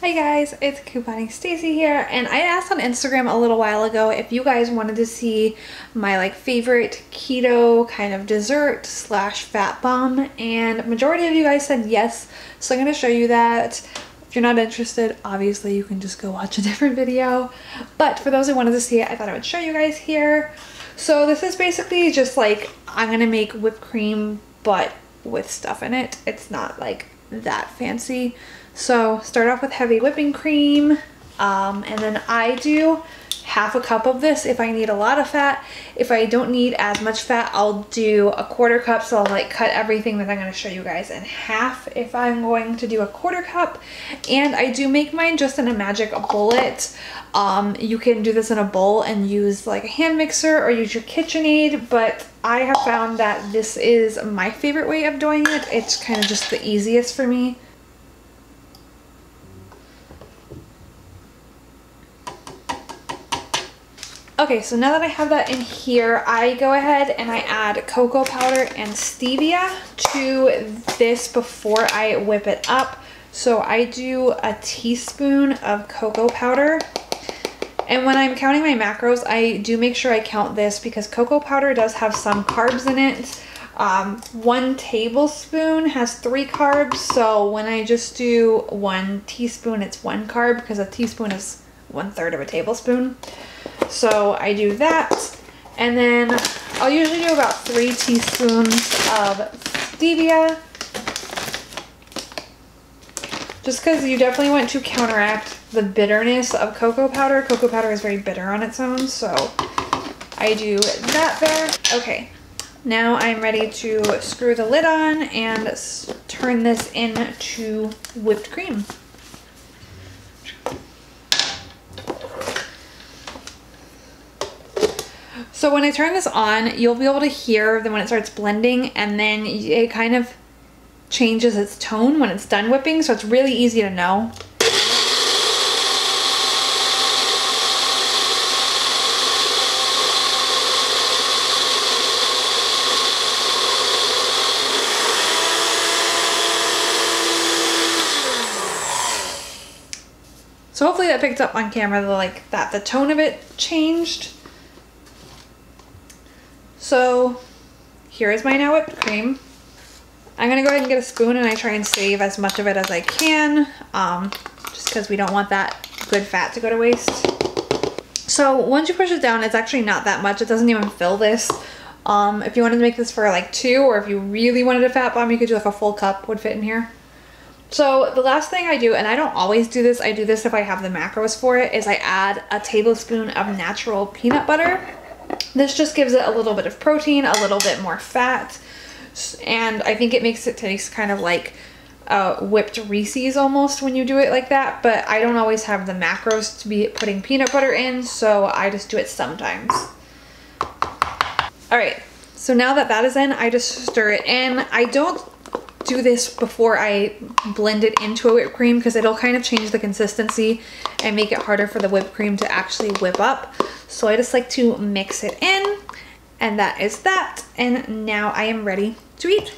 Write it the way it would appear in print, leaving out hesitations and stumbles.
Hi guys, it's Couponing Stacy here, and I asked on Instagram a little while ago if you guys wanted to see my favorite keto kind of dessert slash fat bomb, and majority of you guys said yes, so I'm going to show you that. If you're not interested, obviously you can just go watch a different video, but for those who wanted to see it, I thought I would show you guys here. So this is basically just I'm going to make whipped cream but with stuff in it. It's not that fancy. So start off with heavy whipping cream, and then I do half a cup of this if I need a lot of fat. If I don't need as much fat, I'll do a quarter cup. So I'll cut everything that I'm going to show you guys in half if I'm going to do a quarter cup. And I do make mine just in a magic bullet. You can do this in a bowl and use a hand mixer or use your KitchenAid, but I have found that this is my favorite way of doing it. It's kind of just the easiest for me. Okay, so now that I have that in here, I go ahead and I add cocoa powder and stevia to this before I whip it up. So I do a teaspoon of cocoa powder. And when I'm counting my macros, I do make sure I count this because cocoa powder does have some carbs in it. 1 tablespoon has 3 carbs. So when I just do 1 teaspoon, it's 1 carb because a teaspoon is 1/3 of a tablespoon. So I do that, and then I'll usually do about 3 teaspoons of stevia, just because you definitely want to counteract the bitterness of cocoa powder. Cocoa powder is very bitter on its own, so I do that there. Okay, now I'm ready to screw the lid on and turn this into whipped cream. So when I turn this on, you'll be able to hear that when it starts blending, and then it kind of changes its tone when it's done whipping, so it's really easy to know. So hopefully that picked up on camera that the tone of it changed. So here is my now whipped cream. I'm gonna go ahead and get a spoon, and I try and save as much of it as I can, just because we don't want that good fat to go to waste. So once you push it down, it's actually not that much. It doesn't even fill this. If you wanted to make this for 2, or if you really wanted a fat bomb, you could do a full cup would fit in here. So the last thing I do, and I don't always do this, I do this if I have the macros for it, is I add a tablespoon of natural peanut butter. This just gives it a little bit of protein, a little bit more fat, and I think it makes it taste kind of like whipped Reese's almost when you do it like that, but I don't always have the macros to be putting peanut butter in, so I just do it sometimes. Alright, so now that that is in, I just stir it in. I don't do this before I blend it into a whipped cream because it'll kind of change the consistency and make it harder for the whipped cream to actually whip up. So I just like to mix it in, and that is that. And now I am ready to eat.